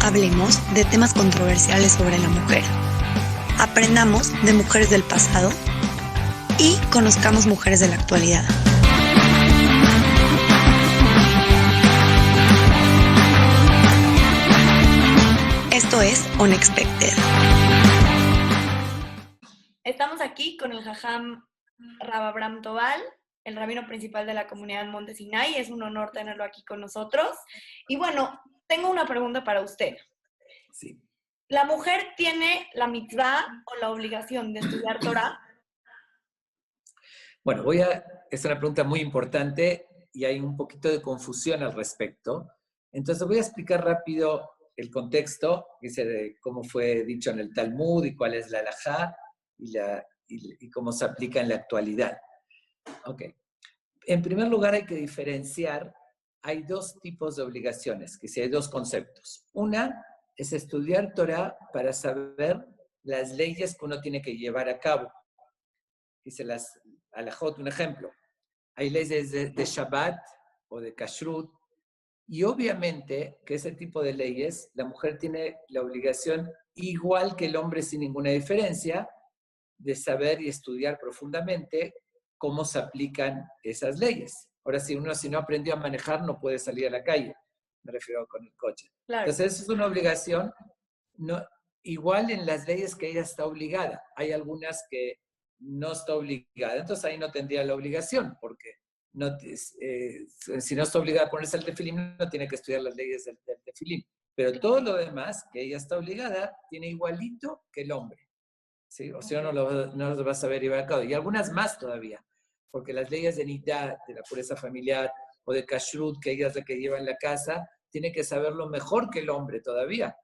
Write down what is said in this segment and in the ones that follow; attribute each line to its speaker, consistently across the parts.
Speaker 1: hablemos de temas controversiales sobre la mujer. Aprendamos de mujeres del pasado y conozcamos mujeres de la actualidad. Esto es Unexpected.
Speaker 2: Estamos aquí con el Jajam Rav Abraham Tobal, el rabino principal de la comunidad Monte Sinai. Es un honor tenerlo aquí con nosotros. Y bueno, tengo una pregunta para usted.
Speaker 3: Sí.
Speaker 2: ¿La mujer tiene la mitzvah o la obligación de estudiar Torah?
Speaker 3: Bueno, es una pregunta muy importante y hay un poquito de confusión al respecto. Entonces voy a explicar rápido el contexto, dice de cómo fue dicho en el Talmud y cuál es la halajá y cómo se aplica en la actualidad. Ok. En primer lugar hay que diferenciar, hay dos tipos de obligaciones, que sí hay dos conceptos. Una es estudiar Torah para saber las leyes que uno tiene que llevar a cabo. Dice las halajot, un ejemplo. Hay leyes de Shabbat o de Kashrut, y obviamente que ese tipo de leyes, la mujer tiene la obligación, igual que el hombre sin ninguna diferencia, de saber y estudiar profundamente cómo se aplican esas leyes. Ahora, si no aprendió a manejar, no puede salir a la calle, me refiero con el coche.
Speaker 2: Claro.
Speaker 3: Entonces, eso es una obligación, igual en las leyes que ella está obligada. Hay algunas que no está obligada, entonces ahí no tendría la obligación, porque si no está obligada a ponerse el tefilim, no tiene que estudiar las leyes del tefilim. Pero todo lo demás que ella está obligada, tiene igualito que el hombre. ¿Sí? O sea, no lo va a saber llevar a cabo. Y algunas más todavía, porque las leyes de nidá, de la pureza familiar, o de kashrut, que ella es la que lleva en la casa, tiene que saberlo mejor que el hombre todavía.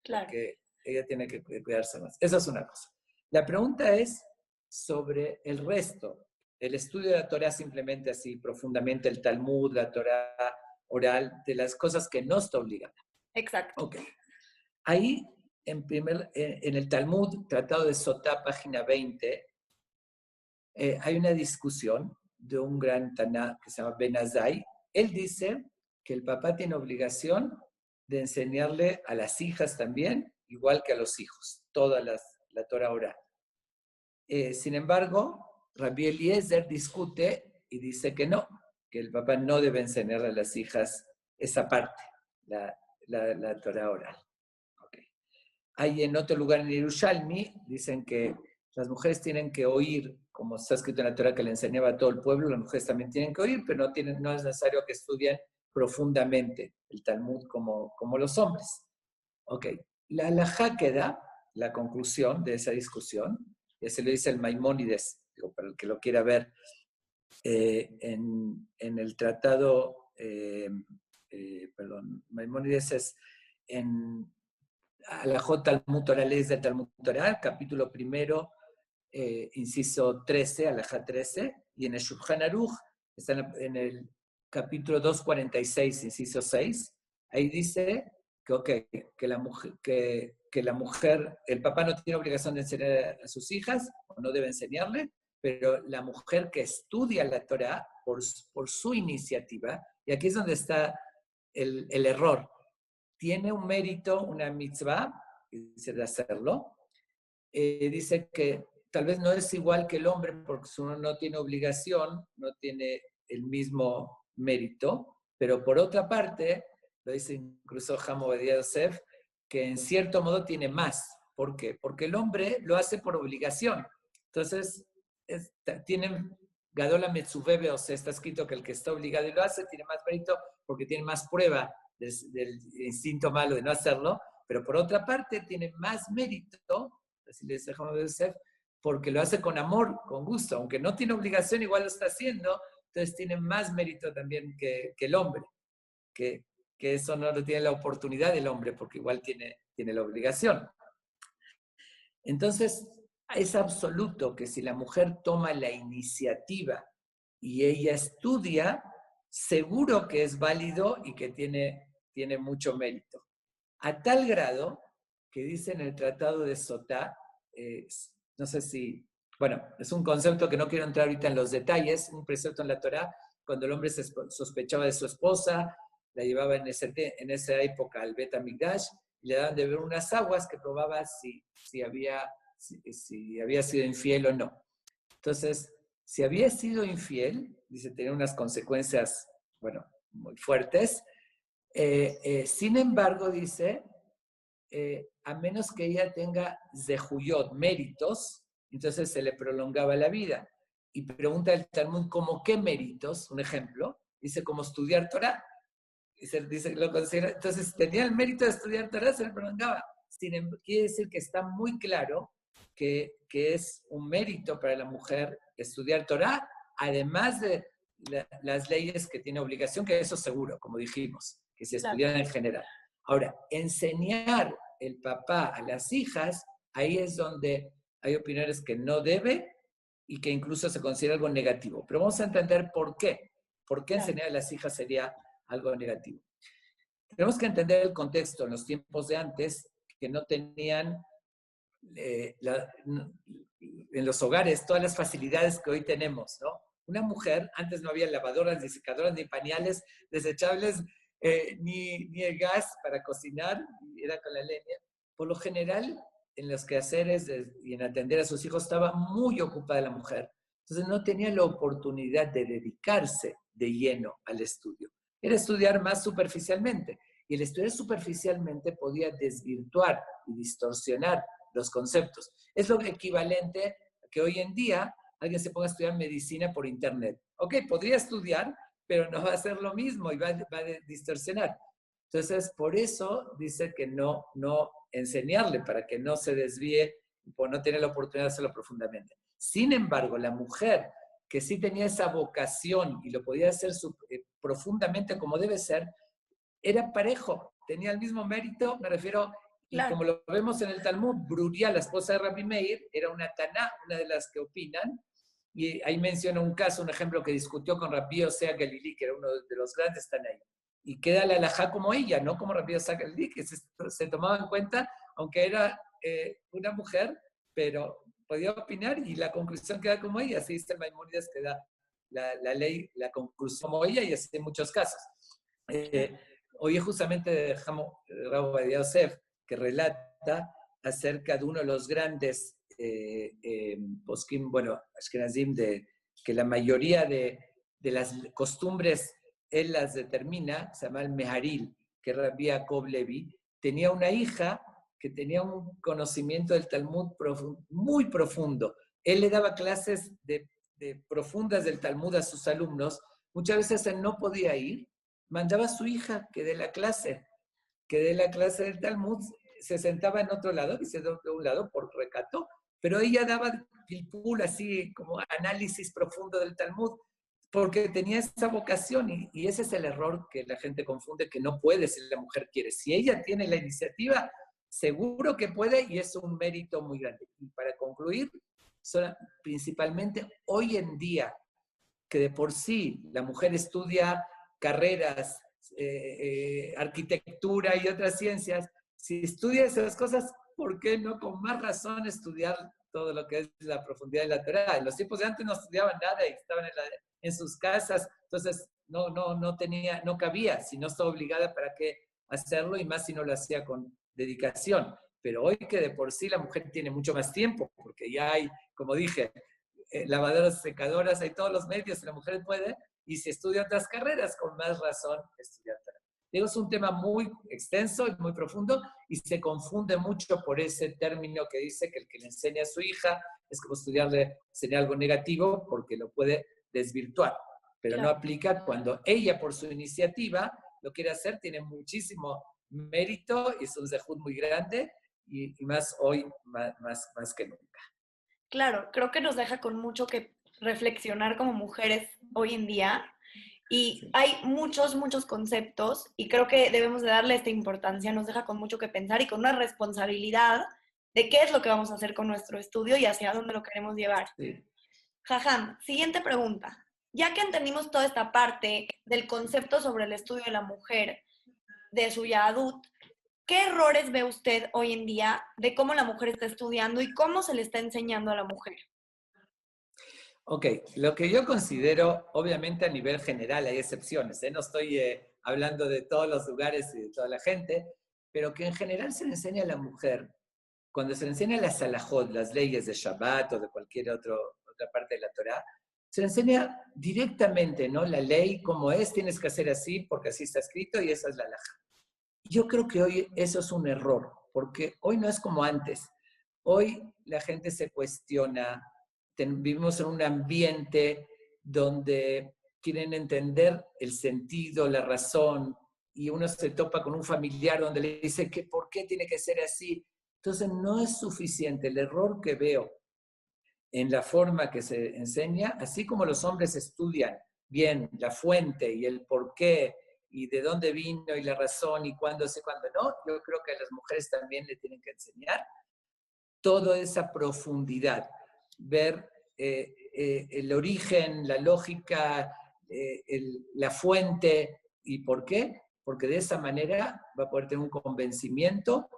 Speaker 2: Claro.
Speaker 3: Porque ella tiene que cuidarse más. Esa es una cosa. La pregunta es sobre el resto. El estudio de la Torah simplemente así, profundamente, el Talmud, la Torah oral, de las cosas que no está obligada.
Speaker 2: Exacto.
Speaker 3: Ok. Ahí, en el Talmud, Tratado de Sotá, página 20, hay una discusión de un gran Taná que se llama Ben Azai. Él dice que el papá tiene obligación de enseñarle a las hijas también, igual que a los hijos, toda la Torah oral. Sin embargo, Rabbi Eliezer discute y dice que no, que el papá no debe enseñarle a las hijas esa parte, la Torah oral. Okay. Hay en otro lugar en Yerushalmi, dicen que las mujeres tienen que oír, como está escrito en la Torah que le enseñaba a todo el pueblo, las mujeres también tienen que oír, pero no es necesario que estudien profundamente el Talmud como los hombres. Ok, la halajá que da, la conclusión de esa discusión, ya se lo dice el Maimónides, para el que lo quiera ver, en el tratado, Maimónides es en Halajot Talmud Torah, leyes del Talmud Torah, capítulo primero, inciso 13, halajá 13, y en el Shulchan Aruch, está en el capítulo 246, inciso 6, ahí dice que la mujer, el papá no tiene obligación de enseñar a sus hijas, o no debe enseñarle, pero la mujer que estudia la Torah por su iniciativa, y aquí es donde está el error, tiene un mérito, una mitzvah, dice de hacerlo, dice que tal vez no es igual que el hombre, porque si uno no tiene obligación, no tiene el mismo mérito, pero por otra parte, lo dice incluso Ham Ovadia Yosef, que en cierto modo tiene más. ¿Por qué? Porque el hombre lo hace por obligación. Entonces, tienen Gadola Metzuvebe, o sea, está escrito que el que está obligado y lo hace tiene más mérito porque tiene más prueba del instinto malo de no hacerlo, pero por otra parte tiene más mérito, así le dice Ham Ovadia Yosef, porque lo hace con amor, con gusto, aunque no tiene obligación, igual lo está haciendo, entonces tiene más mérito también que el hombre, que eso no lo tiene la oportunidad del hombre, porque igual tiene la obligación. Entonces, es absoluto que si la mujer toma la iniciativa y ella estudia, seguro que es válido y que tiene mucho mérito. A tal grado que dice en el Tratado de Sotá, no sé si, bueno, es un concepto que no quiero entrar ahorita en los detalles, un precepto en la Torá, cuando el hombre se sospechaba de su esposa, la llevaba en esa época al Bet HaMikdash, y le daban de beber unas aguas que probaba si había sido infiel o no. Entonces, si había sido infiel, dice, tenía unas consecuencias, bueno, muy fuertes. Sin embargo, dice, a menos que ella tenga zehuyot, méritos, entonces se le prolongaba la vida. Y pregunta el Talmud, ¿cómo qué méritos? Un ejemplo, dice, como estudiar Torah. Dice, lo considera, entonces, si tenía el mérito de estudiar Torah, se le prolongaba. Quiere decir que está muy claro que es un mérito para la mujer estudiar Torah, además de las leyes que tiene obligación, que eso seguro, como dijimos, que se estudian en general. Ahora, enseñar el papá a las hijas, ahí es donde hay opiniones que no debe y que incluso se considera algo negativo. Pero vamos a entender por qué. ¿Por qué enseñar a las hijas sería algo negativo? Tenemos que entender el contexto en los tiempos de antes, que no tenían en los hogares todas las facilidades que hoy tenemos, ¿no? Una mujer, antes no había lavadoras, ni secadoras, ni pañales desechables, ni el gas para cocinar, era con la leña. Por lo general, en los quehaceres y en atender a sus hijos estaba muy ocupada la mujer. Entonces no tenía la oportunidad de dedicarse de lleno al estudio. Era estudiar más superficialmente. Y el estudiar superficialmente podía desvirtuar y distorsionar los conceptos. Es lo equivalente a que hoy en día alguien se ponga a estudiar medicina por internet. Ok, podría estudiar, pero no va a ser lo mismo y va a distorsionar. Entonces, por eso dice que no enseñarle, para que no se desvíe por no tener la oportunidad de hacerlo profundamente. Sin embargo, la mujer que sí tenía esa vocación y lo podía hacer profundamente como debe ser, era parejo, tenía el mismo mérito, me refiero, y como lo vemos en el Talmud, Bruria, la esposa de Rabbi Meir, era una Taná, una de las que opinan, y ahí menciona un caso, un ejemplo que discutió con Rabbi Osea Galilí, que era uno de los grandes Tanáim, y queda la halajá como ella, no como Rabbi Osea Galilí, que se tomaba en cuenta, aunque era una mujer, pero podía opinar, y la conclusión queda como ella, así dice Maimónides, que da la ley, la conclusión como ella, y así en muchos casos. Hoy justamente dejamos Rabbi Ovadia Yosef, que relata acerca de uno de los grandes poskim, bueno, ashkenazim, que la mayoría de las costumbres él las determina, se llama el Meharil, que es Rabbi Yaakov Levi, tenía una hija que tenía un conocimiento del Talmud muy profundo. Él le daba clases profundas del Talmud a sus alumnos. Muchas veces él no podía ir, mandaba a su hija que dé la clase del Talmud, se sentaba en otro lado, y se de un lado por recato, pero ella daba pilpul, así como análisis profundo del Talmud, porque tenía esa vocación, y ese es el error que la gente confunde, que no puede si la mujer quiere. Si ella tiene la iniciativa, seguro que puede, y es un mérito muy grande. Y para concluir, principalmente hoy en día, que de por sí la mujer estudia carreras, arquitectura y otras ciencias, si estudia esas cosas, ¿por qué no con más razón estudiar todo lo que es la profundidad de la Torah? En los tiempos de antes no estudiaban nada y estaban en sus casas, entonces no cabía, si no estaba obligada, ¿para qué hacerlo? Y más si no lo hacía con dedicación. Pero hoy que de por sí la mujer tiene mucho más tiempo, porque ya hay, como dije, lavadoras, secadoras, hay todos los medios, la mujer puede, y si estudia otras carreras, con más razón estudiar. Digo, es un tema muy extenso y muy profundo, y se confunde mucho por ese término que dice que el que le enseña a su hija es como enseñar algo negativo, porque lo puede desvirtuar. Pero no aplica cuando ella, por su iniciativa, lo quiere hacer, tiene muchísimo mérito, y es un zehut muy grande, y más hoy, más que nunca.
Speaker 2: Claro, creo que nos deja con mucho que reflexionar como mujeres hoy en día, y hay muchos conceptos, y creo que debemos de darle esta importancia. Nos deja con mucho que pensar y con una responsabilidad de qué es lo que vamos a hacer con nuestro estudio y hacia dónde lo queremos llevar.
Speaker 3: Sí.
Speaker 2: Jajam, siguiente pregunta. Ya que entendimos toda esta parte del concepto sobre el estudio de la mujer, de su yahadut, ¿qué errores ve usted hoy en día de cómo la mujer está estudiando y cómo se le está enseñando a la mujer?
Speaker 3: Ok, lo que yo considero, obviamente a nivel general hay excepciones, no estoy hablando de todos los lugares y de toda la gente, pero que en general se le enseña a la mujer, cuando se le enseña las halajot, las leyes de Shabbat o de cualquier otra parte de la Torá, se le enseña directamente, ¿no? La ley como es, tienes que hacer así porque así está escrito y esa es la halajá. Yo creo que hoy eso es un error, porque hoy no es como antes. Hoy la gente se cuestiona, vivimos en un ambiente donde quieren entender el sentido, la razón, y uno se topa con un familiar donde le dice que por qué tiene que ser así. Entonces no es suficiente. El error que veo en la forma que se enseña, así como los hombres estudian bien la fuente y el por qué y de dónde vino y la razón y cuándo sé, cuándo no, yo creo que a las mujeres también le tienen que enseñar toda esa profundidad, ver el origen, la lógica, la fuente y por qué, porque de esa manera va a poder tener un convencimiento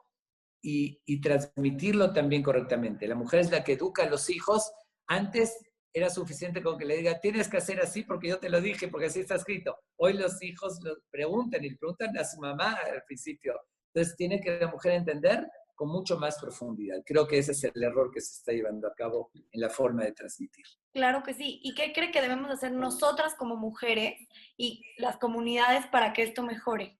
Speaker 3: y transmitirlo también correctamente. La mujer es la que educa a los hijos. Antes era suficiente con que le diga, tienes que hacer así porque yo te lo dije, porque así está escrito. Hoy los hijos lo preguntan y le preguntan a su mamá al principio. Entonces tiene que la mujer entender con mucho más profundidad. Creo que ese es el error que se está llevando a cabo en la forma de transmitir.
Speaker 2: Claro que sí. ¿Y qué cree que debemos hacer nosotras como mujeres y las comunidades para que esto mejore?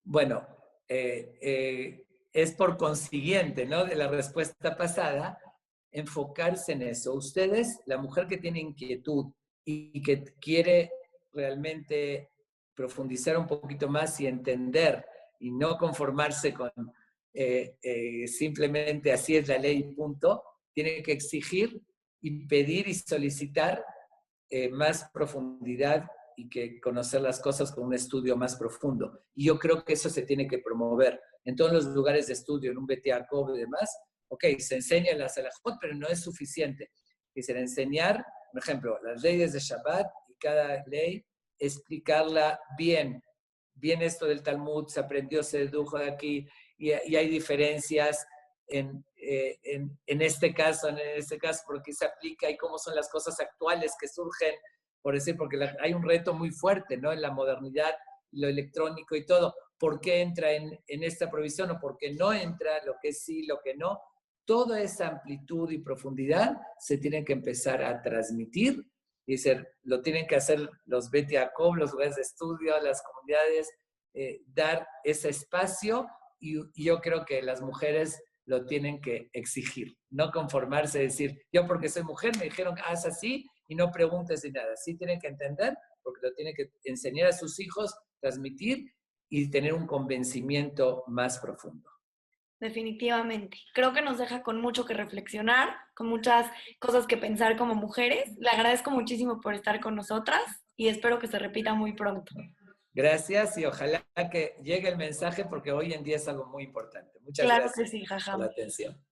Speaker 3: Bueno, es por consiguiente, ¿no? De la respuesta pasada, enfocarse en eso. Ustedes, la mujer que tiene inquietud y que quiere realmente profundizar un poquito más y entender y no conformarse con simplemente así es la ley, punto, tiene que exigir y pedir y solicitar más profundidad y que conocer las cosas con un estudio más profundo. Y yo creo que eso se tiene que promover en todos los lugares de estudio, en un Bet Yaakov y demás. Ok, se enseña la Salahot, pero no es suficiente. Quisiera enseñar, por ejemplo, las leyes de Shabbat y cada ley, explicarla bien. Bien esto del Talmud, se aprendió, se dedujo de aquí, y hay diferencias en este caso, por qué se aplica y cómo son las cosas actuales que surgen, por decir, porque hay un reto muy fuerte, ¿no? En la modernidad, lo electrónico y todo. ¿Por qué entra en esta provisión o por qué no entra? Lo que sí, lo que no. Toda esa amplitud y profundidad se tiene que empezar a transmitir y lo tienen que hacer los Bet Yaakov, los lugares de estudio, las comunidades, dar ese espacio y yo creo que las mujeres lo tienen que exigir, no conformarse, decir, yo porque soy mujer me dijeron, haz así y no preguntes de nada. Sí tienen que entender, porque lo tienen que enseñar a sus hijos, transmitir y tener un convencimiento más profundo.
Speaker 2: Definitivamente. Creo que nos deja con mucho que reflexionar, con muchas cosas que pensar como mujeres. Le agradezco muchísimo por estar con nosotras y espero que se repita muy pronto.
Speaker 3: Gracias y ojalá que llegue el mensaje porque hoy en día es algo muy importante. Muchas
Speaker 2: Claro
Speaker 3: gracias
Speaker 2: que sí,
Speaker 3: por la
Speaker 2: Jajam.
Speaker 3: atención.